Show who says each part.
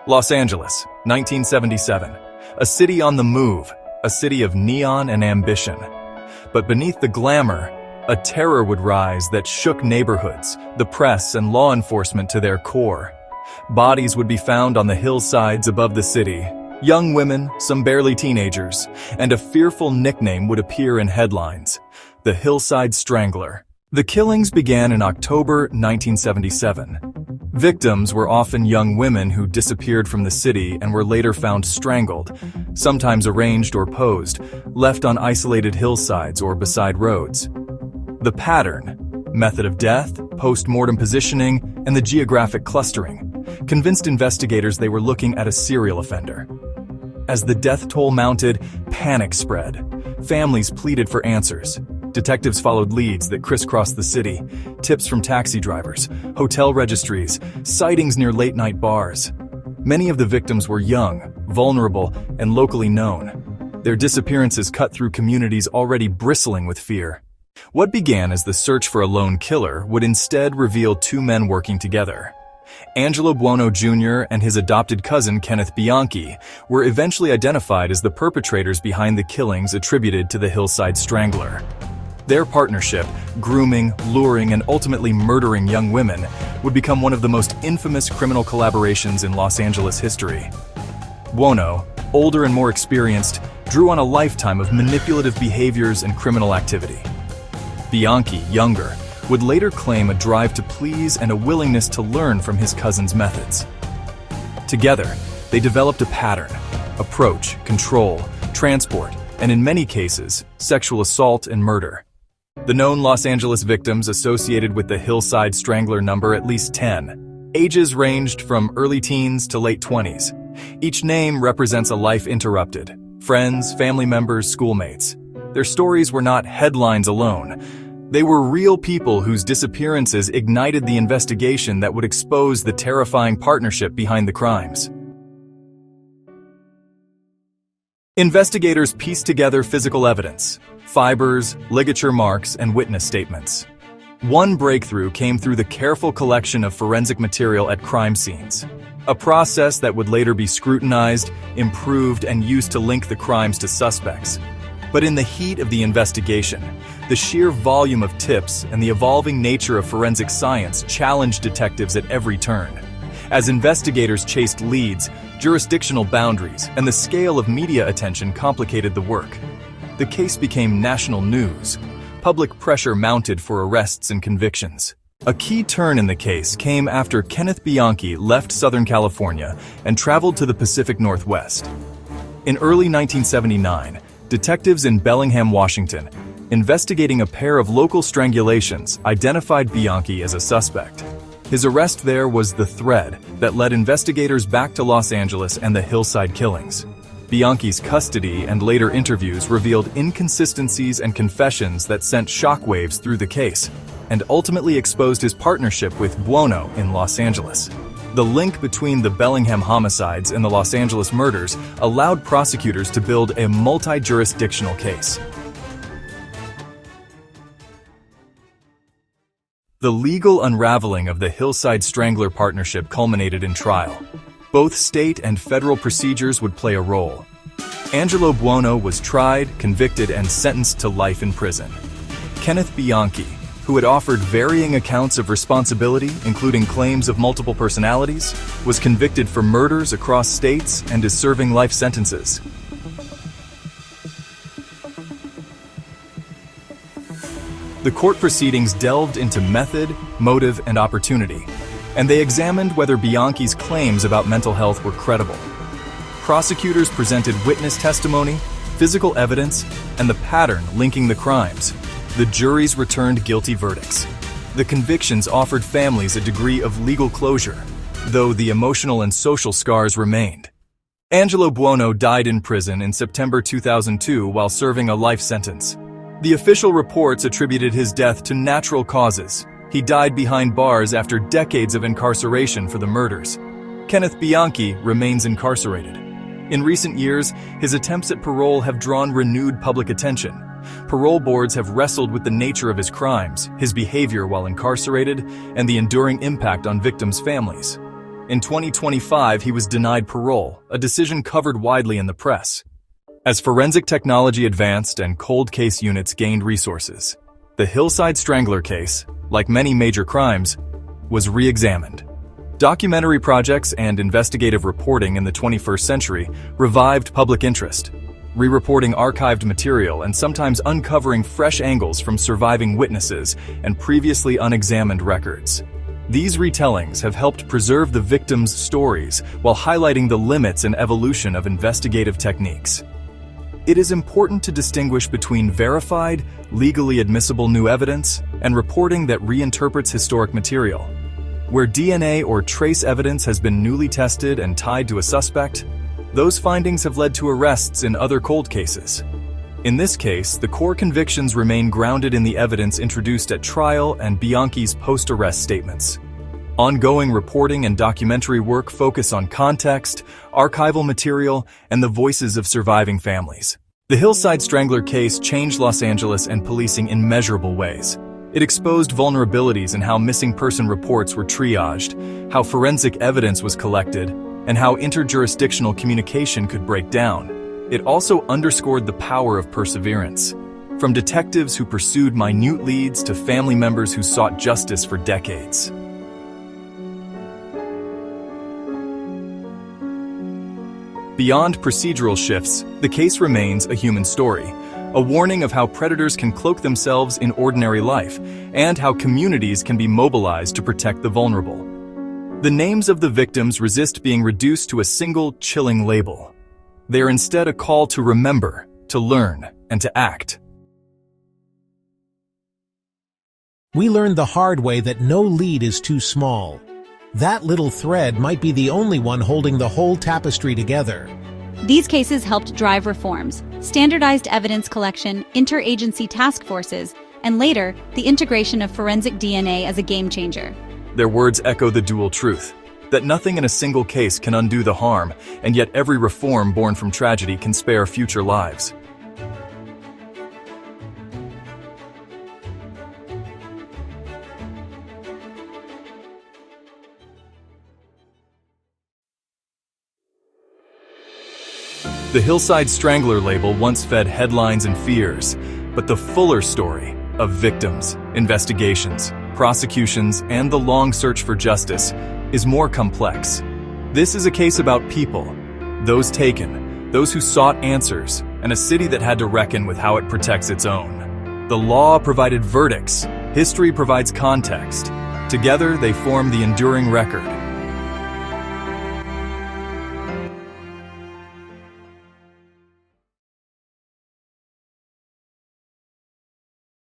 Speaker 1: Los Angeles, 1977. A city on the move, a city of neon and ambition. But beneath the glamour, a terror would rise that shook neighborhoods, the press and law enforcement to their core. Bodies would be found on the hillsides above the city. Young women, some barely teenagers, and a fearful nickname would appear in headlines: the Hillside Strangler. The killings began in October 1977. Victims were often young women who disappeared from the city and were later found strangled, sometimes arranged or posed, left on isolated hillsides or beside roads. The pattern, method of death, post-mortem positioning, and the geographic clustering convinced investigators they were looking at a serial offender. As the death toll mounted, panic spread. Families pleaded for answers. Detectives followed leads that crisscrossed the city: tips from taxi drivers, hotel registries, sightings near late-night bars. Many of the victims were young, vulnerable, and locally known. Their disappearances cut through communities already bristling with fear. What began as the search for a lone killer would instead reveal two men working together. Angelo Buono Jr. and his adopted cousin Kenneth Bianchi were eventually identified as the perpetrators behind the killings attributed to the Hillside Strangler. Their partnership, grooming, luring, and ultimately murdering young women, would become one of the most infamous criminal collaborations in Los Angeles history. Buono, older and more experienced, drew on a lifetime of manipulative behaviors and criminal activity. Bianchi, younger, would later claim a drive to please and a willingness to learn from his cousin's methods. Together, they developed a pattern: approach, control, transport, and in many cases, sexual assault and murder. The known Los Angeles victims associated with the Hillside Strangler number at least 10. Ages ranged from early teens to late 20s. Each name represents a life interrupted: friends, family members, schoolmates. Their stories were not headlines alone. They were real people whose disappearances ignited the investigation that would expose the terrifying partnership behind the crimes. Investigators pieced together physical evidence: fibers, ligature marks, and witness statements. One breakthrough came through the careful collection of forensic material at crime scenes, a process that would later be scrutinized, improved, and used to link the crimes to suspects. But in the heat of the investigation, the sheer volume of tips and the evolving nature of forensic science challenged detectives at every turn. As investigators chased leads, jurisdictional boundaries and the scale of media attention complicated the work. The case became national news. Public pressure mounted for arrests and convictions. A key turn in the case came after Kenneth Bianchi left Southern California and traveled to the Pacific Northwest. In early 1979, detectives in Bellingham, Washington, investigating a pair of local strangulations, identified Bianchi as a suspect. His arrest there was the thread that led investigators back to Los Angeles and the Hillside killings. Bianchi's custody and later interviews revealed inconsistencies and confessions that sent shockwaves through the case, and ultimately exposed his partnership with Buono in Los Angeles. The link between the Bellingham homicides and the Los Angeles murders allowed prosecutors to build a multi-jurisdictional case. The legal unraveling of the Hillside Strangler partnership culminated in trial. Both state and federal procedures would play a role. Angelo Buono was tried, convicted, and sentenced to life in prison. Kenneth Bianchi, who had offered varying accounts of responsibility, including claims of multiple personalities, was convicted for murders across states and is serving life sentences. The court proceedings delved into method, motive, and opportunity, and they examined whether Bianchi's claims about mental health were credible. Prosecutors presented witness testimony, physical evidence, and the pattern linking the crimes. The juries returned guilty verdicts. The convictions offered families a degree of legal closure, though the emotional and social scars remained. Angelo Buono died in prison in September 2002 while serving a life sentence. The official reports attributed his death to natural causes. He died behind bars after decades of incarceration for the murders. Kenneth Bianchi remains incarcerated. In recent years, his attempts at parole have drawn renewed public attention. Parole boards have wrestled with the nature of his crimes, his behavior while incarcerated, and the enduring impact on victims' families. In 2025, he was denied parole, a decision covered widely in the press. As forensic technology advanced and cold case units gained resources, the Hillside Strangler case, like many major crimes, was re-examined. Documentary projects and investigative reporting in the 21st century revived public interest, re-reporting archived material and sometimes uncovering fresh angles from surviving witnesses and previously unexamined records. These retellings have helped preserve the victims' stories while highlighting the limits and evolution of investigative techniques. It is important to distinguish between verified, legally admissible new evidence and reporting that reinterprets historic material. Where DNA or trace evidence has been newly tested and tied to a suspect, those findings have led to arrests in other cold cases. In this case, the core convictions remain grounded in the evidence introduced at trial and Bianchi's post-arrest statements. Ongoing reporting and documentary work focus on context, archival material, and the voices of surviving families. The Hillside Strangler case changed Los Angeles and policing in measurable ways. It exposed vulnerabilities in how missing person reports were triaged, how forensic evidence was collected, and how interjurisdictional communication could break down. It also underscored the power of perseverance. From detectives who pursued minute leads to family members who sought justice for decades. Beyond procedural shifts, the case remains a human story. A warning of how predators can cloak themselves in ordinary life, and how communities can be mobilized to protect the vulnerable. The names of the victims resist being reduced to a single, chilling label. They are instead a call to remember, to learn, and to act.
Speaker 2: We learned the hard way that no lead is too small. That little thread might be the only one holding the whole tapestry together.
Speaker 3: These cases helped drive reforms, standardized evidence collection, interagency task forces, and later, the integration of forensic DNA as a game changer.
Speaker 1: Their words echo the dual truth, that nothing in a single case can undo the harm, and yet every reform born from tragedy can spare future lives. The Hillside Strangler label once fed headlines and fears, but the fuller story of victims, investigations, prosecutions, and the long search for justice is more complex. This is a case about people, those taken, those who sought answers, and a city that had to reckon with how it protects its own. The law provided verdicts, history provides context. Together, they form the enduring record,